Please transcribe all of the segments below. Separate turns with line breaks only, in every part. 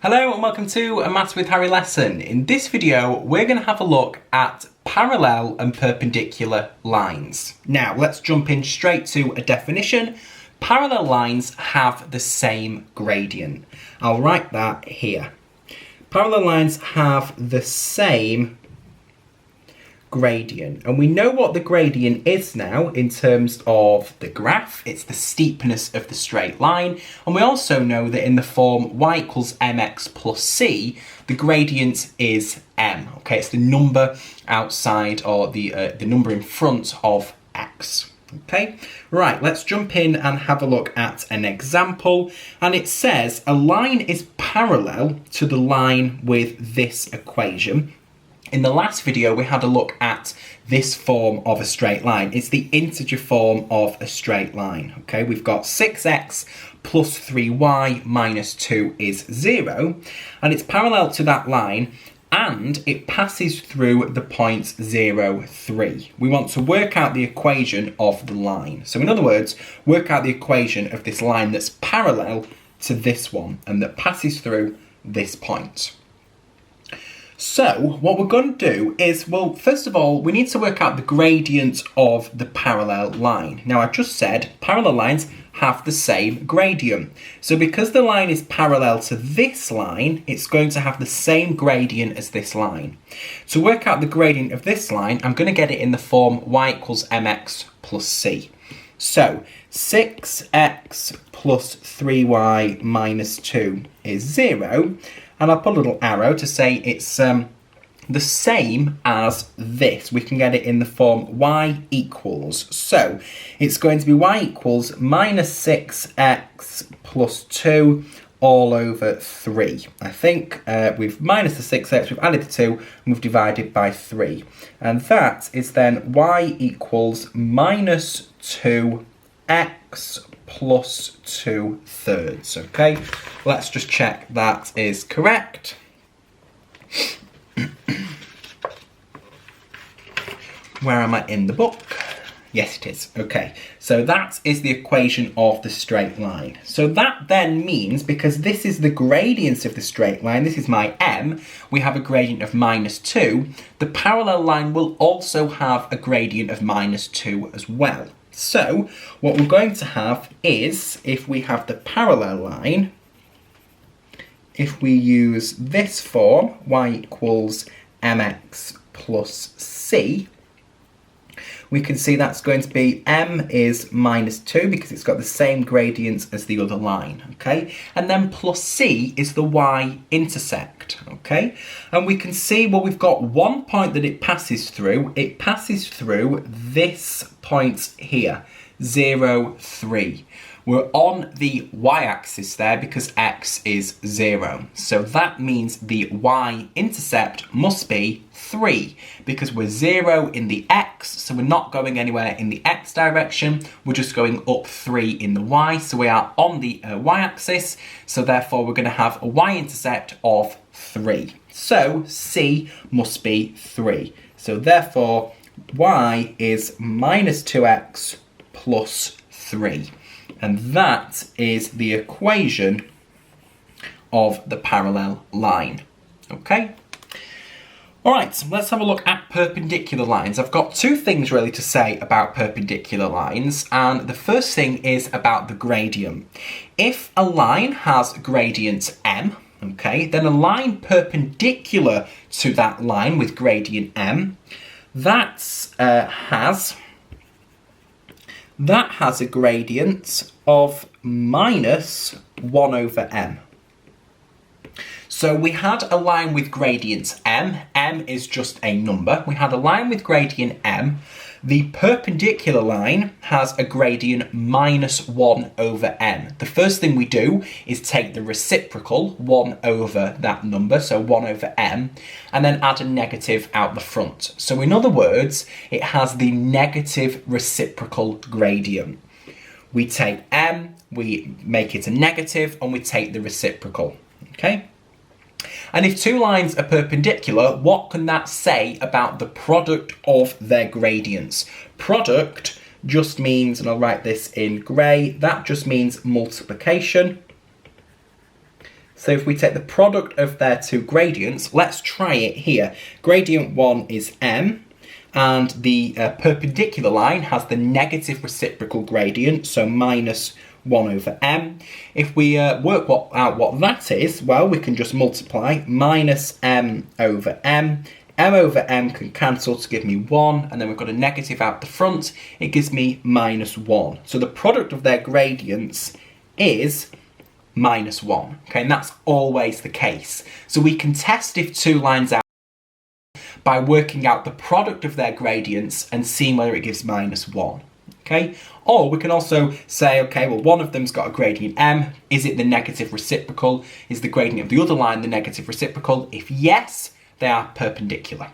Hello and welcome to a Maths with Harry lesson. In this video, we're going to have a look at parallel and perpendicular lines. Now, let's jump in straight to a definition. Parallel lines have the same gradient. I'll write that here. Parallel lines have the same gradient, and we know what the gradient is now in terms of the graph. It's the steepness of the straight line, and we also know that in the form y equals mx plus c, the gradient is m. Okay, it's the number outside, or the number in front of x. Okay, right, let's jump in and have a look at an example. And it says a line is parallel to the line with this equation. In the last video, we had a look at this form of a straight line. It's the integer form of a straight line. Okay, we've got 6x plus 3y minus 2 is 0, and it's parallel to that line, and it passes through the points 0, 3. We want to work out the equation of the line. So in other words, work out the equation of this line that's parallel to this one and that passes through this point. So what we're going to do is, well, first of all, we need to work out the gradient of the parallel line. Now, I just said parallel lines have the same gradient. So because the line is parallel to this line, it's going to have the same gradient as this line. To work out the gradient of this line, I'm going to get it in the form y equals mx plus c. So 6x plus 3y minus 2 is 0. And I'll put a little arrow to say it's the same as this. We can get it in the form y equals. So it's going to be y equals minus 6x plus 2 all over 3. I think we've minus the 6x, we've added the 2, and we've divided by 3. And that is then y equals minus 2x plus 2/3. Okay, let's just check that is correct. Where am I in the book? Yes, it is. Okay, so that is the equation of the straight line. So that then means, because this is the gradient of the straight line, this is my m, we have a gradient of minus 2, the parallel line will also have a gradient of minus 2 as well. So what we're going to have is, if we have the parallel line, if we use this form, y equals mx plus c, we can see that's going to be m is minus 2 because it's got the same gradient as the other line, okay? And then plus c is the y-intercept, okay? And we can see, well, we've got one point that it passes through. It passes through this point here, 0, 3. We're on the y-axis there because x is 0. So that means the y-intercept must be 3 because we're 0 in the x, so we're not going anywhere in the x direction. We're just going up 3 in the y, so we are on the y-axis. So therefore, we're going to have a y-intercept of 3. So c must be 3. So therefore, y is minus 2x plus 3. And that is the equation of the parallel line. Okay? Alright, let's have a look at perpendicular lines. I've got two things really to say about perpendicular lines, and the first thing is about the gradient. If a line has gradient m, okay, then a line perpendicular to that line with gradient m, that has a gradient of minus 1 over m. So we had a line with gradient m. M is just a number. We had a line with gradient m. The perpendicular line has a gradient minus 1 over m. The first thing we do is take the reciprocal, 1 over that number, so 1 over m, and then add a negative out the front. So in other words, it has the negative reciprocal gradient. We take m, we make it a negative, and we take the reciprocal, okay? And if two lines are perpendicular, what can that say about the product of their gradients? Product just means, and I'll write this in grey, that just means multiplication. So if we take the product of their two gradients, let's try it here. Gradient 1 is m, and the perpendicular line has the negative reciprocal gradient, so minus 1 over m. If we work out what that is, well, we can just multiply minus m over m. M over m can cancel to give me 1, and then we've got a negative out the front. It gives me minus 1. So the product of their gradients is minus 1. Okay, and that's always the case. So we can test if two lines out by working out the product of their gradients and seeing whether it gives minus 1. Okay, or we can also say, okay, well, one of them's got a gradient m. Is it the negative reciprocal? Is the gradient of the other line the negative reciprocal? If yes, they are perpendicular.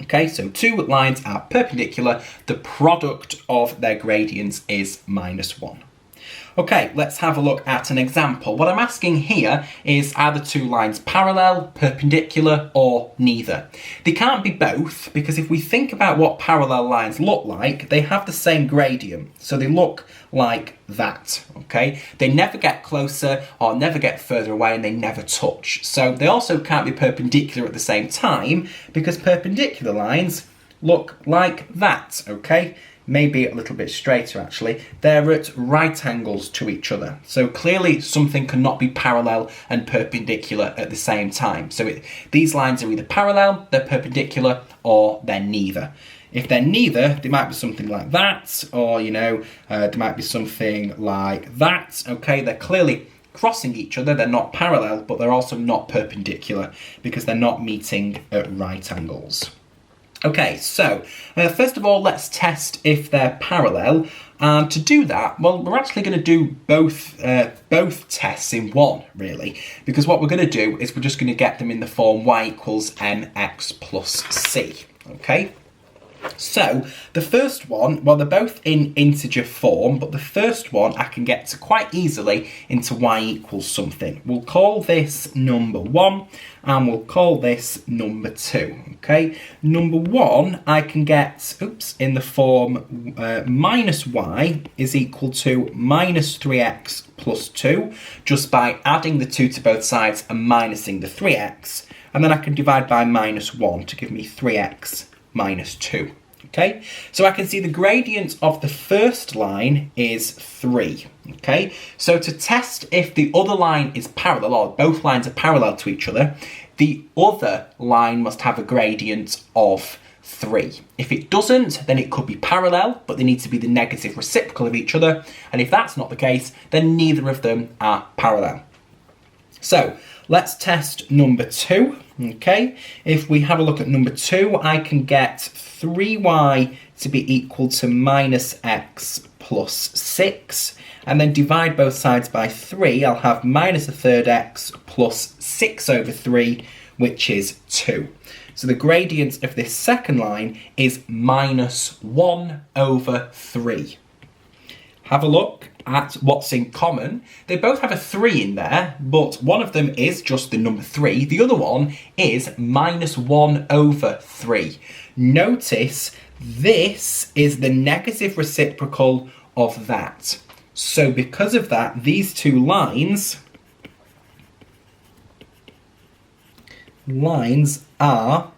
Okay, so two lines are perpendicular. The product of their gradients is minus 1. Okay, let's have a look at an example. What I'm asking here is, are the two lines parallel, perpendicular, or neither? They can't be both, because if we think about what parallel lines look like, they have the same gradient. So they look like that, okay? They never get closer or never get further away, and they never touch. So they also can't be perpendicular at the same time, because perpendicular lines look like that, okay? Maybe a little bit straighter actually. They're at right angles to each other. So clearly something cannot be parallel and perpendicular at the same time. So these lines are either parallel, they're perpendicular, or they're neither. If they're neither, they might be something like that, or there might be something like that. Okay, they're clearly crossing each other, they're not parallel, but they're also not perpendicular because they're not meeting at right angles. Okay, so first of all, let's test if they're parallel. And to do that, well, we're actually going to do both tests in one, really. Because what we're going to do is we're just going to get them in the form y equals mx plus c. Okay? So, the first one, well, they're both in integer form, but the first one I can get to quite easily into y equals something. We'll call this number 1, and we'll call this number 2, okay? Number 1, I can get, in the form minus y is equal to minus 3x plus 2, just by adding the 2 to both sides and minusing the 3x, and then I can divide by minus 1 to give me 3x minus 2. Okay, so I can see the gradient of the first line is 3. Okay, so to test if the other line is parallel, or both lines are parallel to each other, the other line must have a gradient of 3. If it doesn't, then it could be parallel, but they need to be the negative reciprocal of each other. And if that's not the case, then neither of them are parallel. So let's test number 2. Okay, if we have a look at number 2, I can get 3y to be equal to minus x plus 6, and then divide both sides by 3, I'll have minus a third x plus 6 over 3, which is 2. So the gradient of this second line is minus 1 over 3. Have a look at what's in common. They both have a 3 in there, but one of them is just the number 3. The other one is minus 1 over 3. Notice this is the negative reciprocal of that. So because of that, these two lines are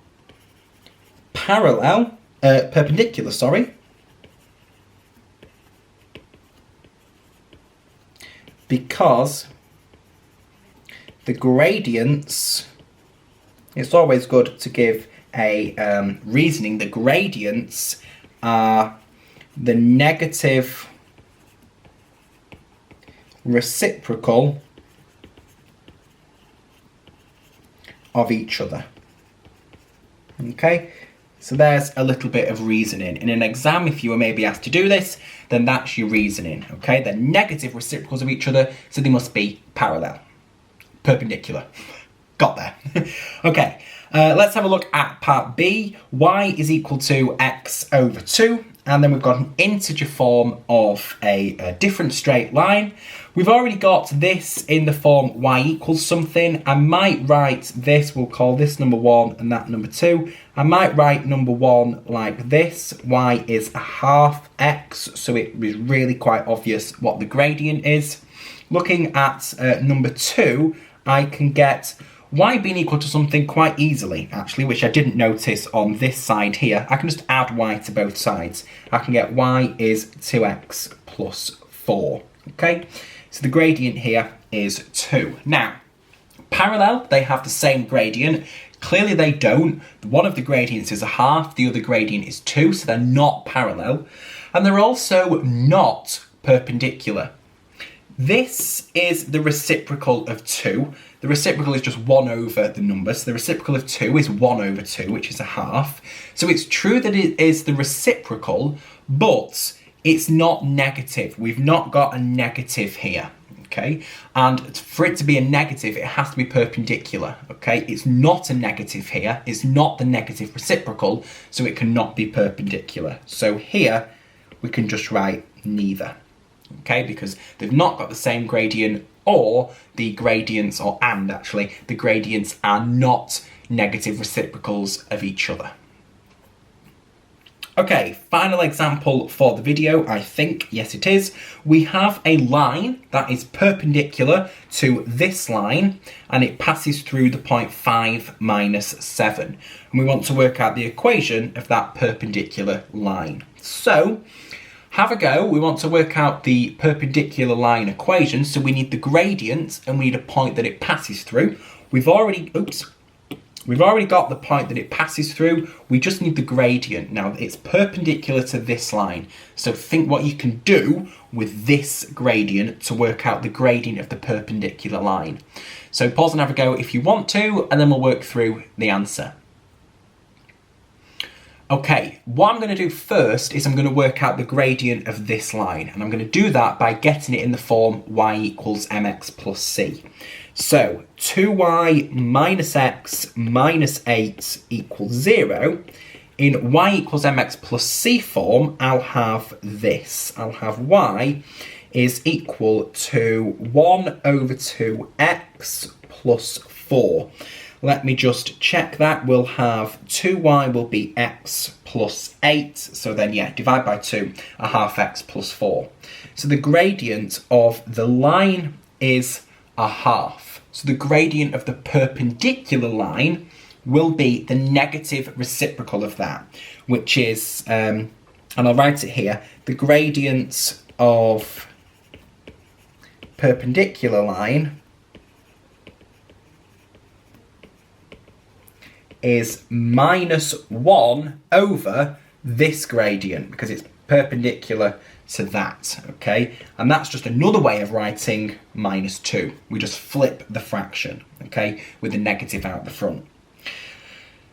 perpendicular, sorry. Because the gradients, it's always good to give a reasoning, the gradients are the negative reciprocal of each other. Okay? So there's a little bit of reasoning. In an exam, if you were maybe asked to do this, then that's your reasoning, okay? They're negative reciprocals of each other, so they must be parallel. Perpendicular. Got there. Okay, let's have a look at part B. Y is equal to x over 2. And then we've got an integer form of a different straight line. We've already got this in the form y equals something. I might write this, we'll call this number 1 and that number 2. I might write number 1 like this. Y is a half x, so it is really quite obvious what the gradient is. Looking at number 2, I can get y being equal to something quite easily, actually, which I didn't notice on this side here. I can just add y to both sides. I can get y is 2x plus 4, okay? So the gradient here is 2. Now, parallel, they have the same gradient. Clearly they don't. One of the gradients is a half, the other gradient is 2, so they're not parallel. And they're also not perpendicular. This is the reciprocal of 2. The reciprocal is just 1 over the number. So the reciprocal of 2 is 1 over 2, which is a half. So it's true that it is the reciprocal, but it's not negative. We've not got a negative here, okay? And for it to be a negative, it has to be perpendicular, okay? It's not a negative here. It's not the negative reciprocal, so it cannot be perpendicular. So here, we can just write neither. Okay, because they've not got the same gradient, or the gradients, the gradients are not negative reciprocals of each other. Okay, final example for the video, I think, yes it is. We have a line that is perpendicular to this line, and it passes through the point 5 minus 7. And we want to work out the equation of that perpendicular line. So, have a go. We want to work out the perpendicular line equation, so we need the gradient and we need a point that it passes through. We've already got the point that it passes through. We just need the gradient. Now, it's perpendicular to this line, so think what you can do with this gradient to work out the gradient of the perpendicular line. So pause and have a go if you want to, and then we'll work through the answer. Okay, what I'm going to do first is I'm going to work out the gradient of this line, and I'm going to do that by getting it in the form y equals mx plus c. So 2y minus x minus 8 equals 0. In y equals mx plus c form, I'll have this. I'll have y is equal to 1 over 2x plus 4. Let me just check that. We'll have 2y will be x plus 8. So then, yeah, divide by 2, a half x plus 4. So the gradient of the line is a half. So the gradient of the perpendicular line will be the negative reciprocal of that, which is, and I'll write it here, the gradient of perpendicular line is minus 1 over this gradient, because it's perpendicular to that, okay? And that's just another way of writing minus 2. We just flip the fraction, okay, with the negative out the front.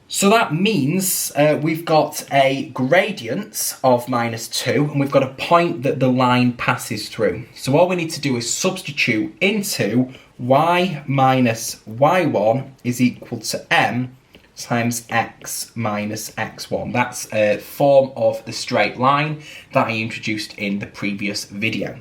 So that means we've got a gradient of minus 2, and we've got a point that the line passes through. So all we need to do is substitute into y minus y1 is equal to m times x minus x1. That's a form of the straight line that I introduced in the previous video.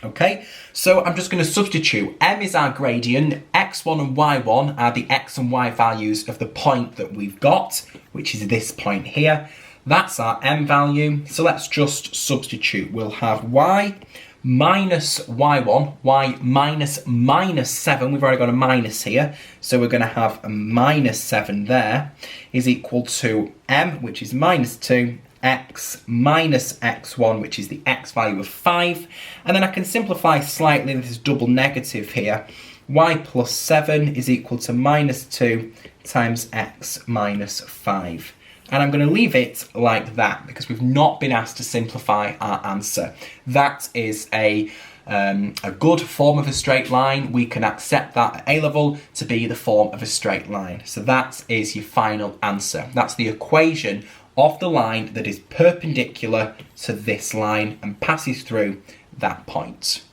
Okay, so I'm just going to substitute. M is our gradient, x1 and y1 are the x and y values of the point that we've got, which is this point here. That's our m value, so let's just substitute. We'll have y minus y1, y minus 7, we've already got a minus here, so we're going to have a minus 7 there, is equal to m, which is minus 2, x minus x1, which is the x value of 5, and then I can simplify slightly, this is double negative here, y plus 7 is equal to minus 2 times x minus 5. And I'm going to leave it like that because we've not been asked to simplify our answer. That is a good form of a straight line. We can accept that at A level to be the form of a straight line. So that is your final answer. That's the equation of the line that is perpendicular to this line and passes through that point.